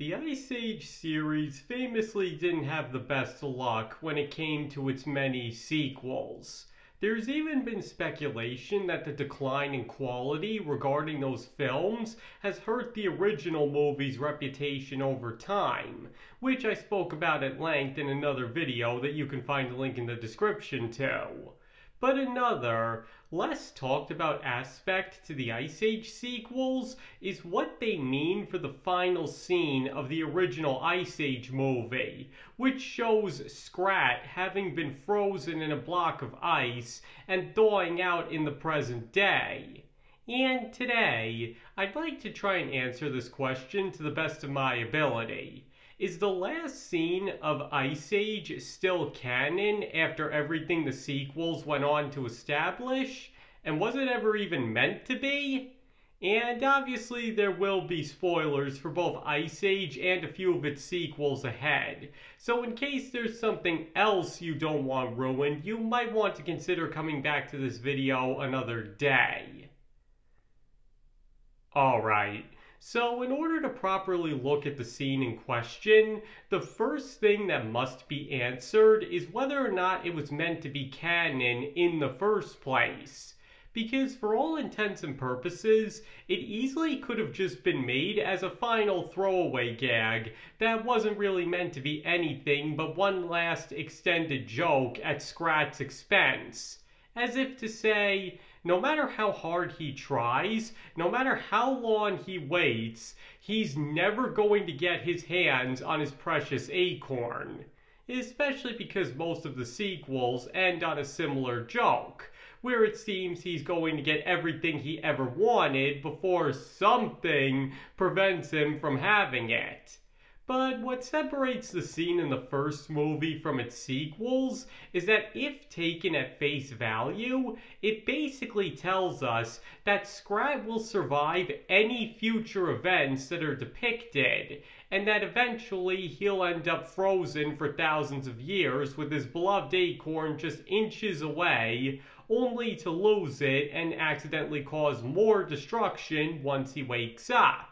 The Ice Age series famously didn't have the best luck when it came to its many sequels. There's even been speculation that the decline in quality regarding those films has hurt the original movie's reputation over time, which I spoke about at length in another video that you can find a link in the description to. But another, less talked about aspect to the Ice Age sequels is what they mean for the final scene of the original Ice Age movie, which shows Scrat having been frozen in a block of ice and thawing out in the present day. And today, I'd like to try and answer this question to the best of my ability. Is the last scene of Ice Age still canon after everything the sequels went on to establish? And was it ever even meant to be? And obviously there will be spoilers for both Ice Age and a few of its sequels ahead. So in case there's something else you don't want ruined, you might want to consider coming back to this video another day. Alright. So in order to properly look at the scene in question, the first thing that must be answered is whether or not it was meant to be canon in the first place. Because for all intents and purposes, it easily could have just been made as a final throwaway gag that wasn't really meant to be anything but one last extended joke at Scrat's expense. As if to say, no matter how hard he tries, no matter how long he waits, he's never going to get his hands on his precious acorn. Especially because most of the sequels end on a similar joke, where it seems he's going to get everything he ever wanted before something prevents him from having it. But what separates the scene in the first movie from its sequels is that if taken at face value, it basically tells us that Scrat will survive any future events that are depicted, and that eventually he'll end up frozen for thousands of years with his beloved acorn just inches away, only to lose it and accidentally cause more destruction once he wakes up.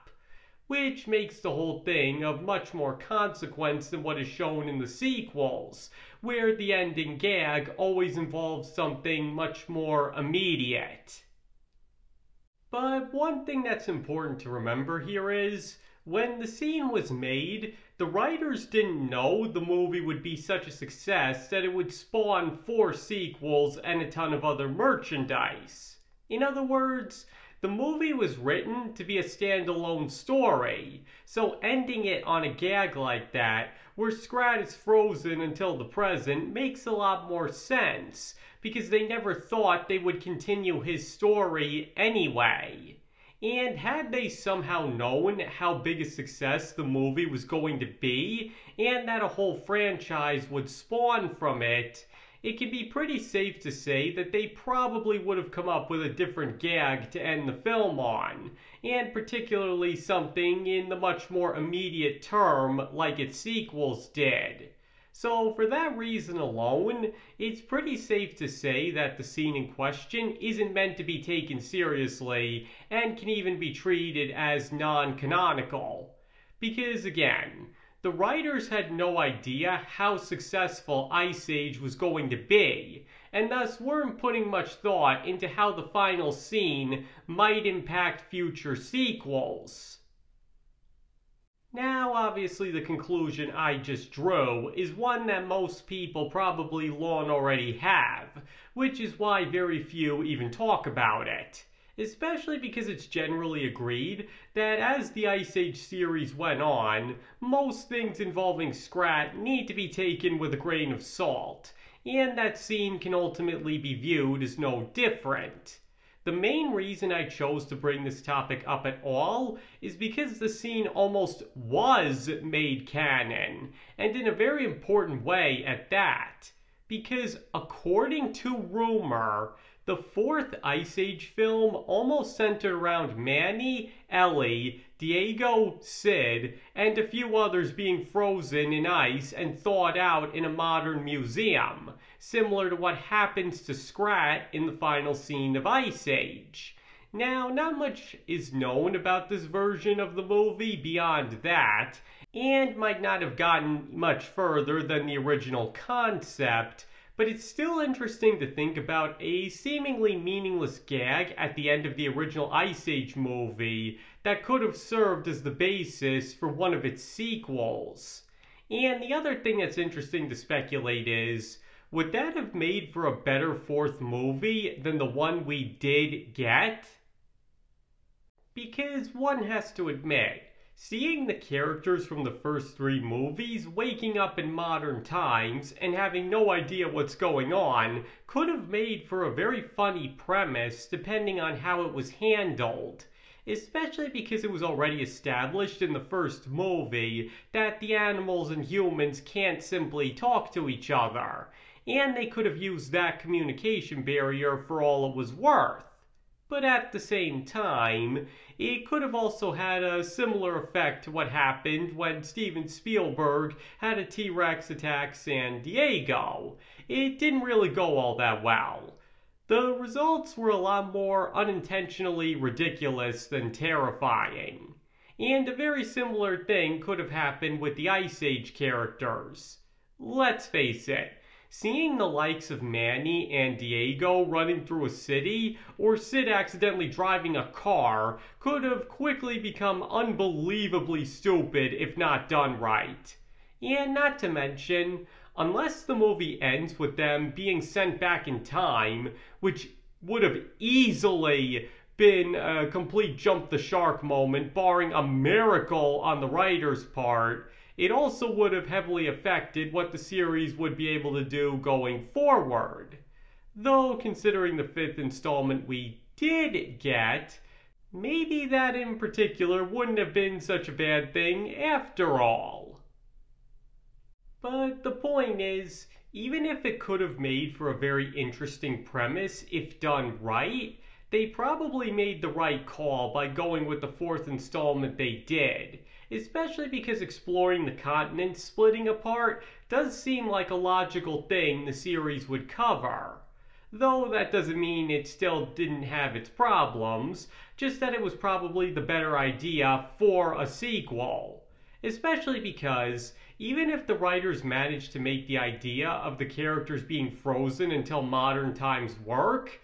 Which makes the whole thing of much more consequence than what is shown in the sequels, where the ending gag always involves something much more immediate. But one thing that's important to remember here is, when the scene was made, the writers didn't know the movie would be such a success that it would spawn 4 sequels and a ton of other merchandise. In other words, the movie was written to be a standalone story, so ending it on a gag like that, where Scrat is frozen until the present, makes a lot more sense, because they never thought they would continue his story anyway. And had they somehow known how big a success the movie was going to be, and that a whole franchise would spawn from it, it can be pretty safe to say that they probably would have come up with a different gag to end the film on, and particularly something in the much more immediate term like its sequels did. So for that reason alone, it's pretty safe to say that the scene in question isn't meant to be taken seriously and can even be treated as non-canonical. Because again, the writers had no idea how successful Ice Age was going to be, and thus weren't putting much thought into how the final scene might impact future sequels. Now, obviously the conclusion I just drew is one that most people probably long already have, which is why very few even talk about it. Especially because it's generally agreed that as the Ice Age series went on, most things involving Scrat need to be taken with a grain of salt, and that scene can ultimately be viewed as no different. The main reason I chose to bring this topic up at all is because the scene almost was made canon, and in a very important way at that. Because according to rumor, the 4th Ice Age film almost centered around Manny, Ellie, Diego, Sid, and a few others being frozen in ice and thawed out in a modern museum, similar to what happens to Scrat in the final scene of Ice Age. Now, not much is known about this version of the movie beyond that, and might not have gotten much further than the original concept, but it's still interesting to think about a seemingly meaningless gag at the end of the original Ice Age movie that could have served as the basis for one of its sequels. And the other thing that's interesting to speculate is, would that have made for a better fourth movie than the one we did get? Because one has to admit, seeing the characters from the first three movies waking up in modern times and having no idea what's going on could have made for a very funny premise depending on how it was handled. Especially because it was already established in the first movie that the animals and humans can't simply talk to each other, and they could have used that communication barrier for all it was worth. But at the same time, it could have also had a similar effect to what happened when Steven Spielberg had a T-Rex attack San Diego. It didn't really go all that well. The results were a lot more unintentionally ridiculous than terrifying. And a very similar thing could have happened with the Ice Age characters. Let's face it, seeing the likes of Manny and Diego running through a city, or Sid accidentally driving a car, could have quickly become unbelievably stupid if not done right. And not to mention, unless the movie ends with them being sent back in time, which would have easily been a complete jump the shark moment, barring a miracle on the writer's part, it also would have heavily affected what the series would be able to do going forward. Though, considering the fifth installment we did get, maybe that in particular wouldn't have been such a bad thing after all. But the point is, even if it could have made for a very interesting premise if done right, they probably made the right call by going with the fourth installment they did, especially because exploring the continents splitting apart does seem like a logical thing the series would cover. Though that doesn't mean it still didn't have its problems, just that it was probably the better idea for a sequel. Especially because, even if the writers managed to make the idea of the characters being frozen until modern times work,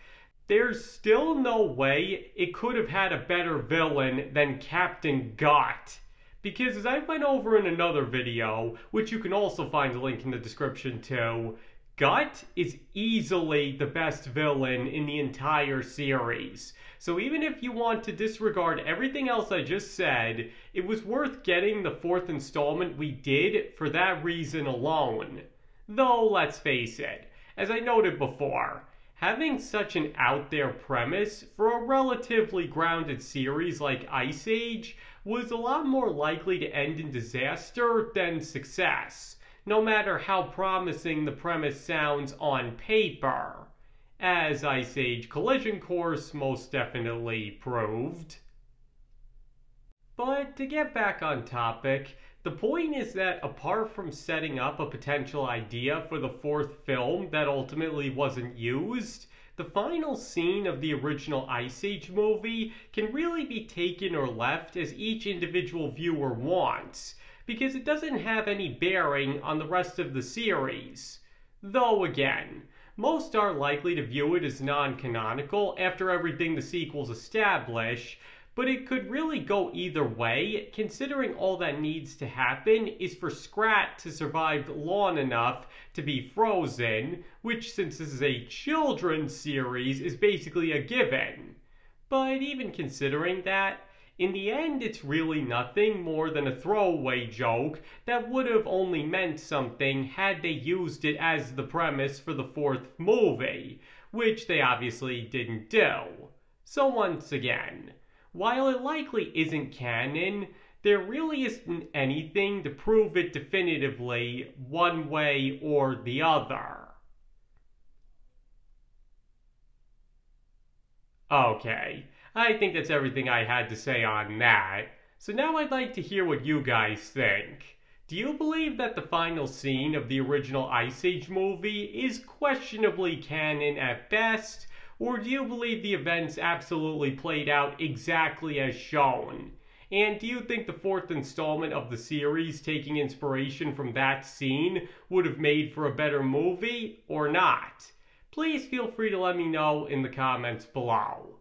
there's still no way it could have had a better villain than Captain Gut. Because as I went over in another video, which you can also find a link in the description to, Gut is easily the best villain in the entire series. So even if you want to disregard everything else I just said, it was worth getting the fourth installment we did for that reason alone. Though, let's face it, as I noted before, having such an out-there premise for a relatively grounded series like Ice Age was a lot more likely to end in disaster than success, no matter how promising the premise sounds on paper, as Ice Age Collision Course most definitely proved. But to get back on topic, the point is that apart from setting up a potential idea for the fourth film that ultimately wasn't used, the final scene of the original Ice Age movie can really be taken or left as each individual viewer wants, because it doesn't have any bearing on the rest of the series. Though again, most are likely to view it as non-canonical after everything the sequels establish, but it could really go either way, considering all that needs to happen is for Scrat to survive long enough to be frozen, which, since this is a children's series, is basically a given. But even considering that, in the end it's really nothing more than a throwaway joke that would have only meant something had they used it as the premise for the fourth movie, which they obviously didn't do. So once again, while it likely isn't canon, there really isn't anything to prove it definitively one way or the other. Okay, I think that's everything I had to say on that. So now I'd like to hear what you guys think. Do you believe that the final scene of the original Ice Age movie is questionably canon at best, Or do you believe the events absolutely played out exactly as shown? And do you think the fourth installment of the series, taking inspiration from that scene, would have made for a better movie or not? Please feel free to let me know in the comments below.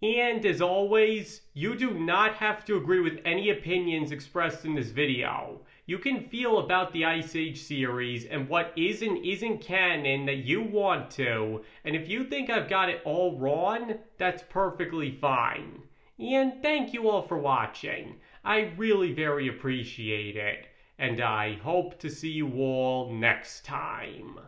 And as always, you do not have to agree with any opinions expressed in this video. You can feel about the Ice Age series and what is and isn't canon that you want to, and if you think I've got it all wrong, that's perfectly fine. And thank you all for watching. I really very appreciate it, and I hope to see you all next time.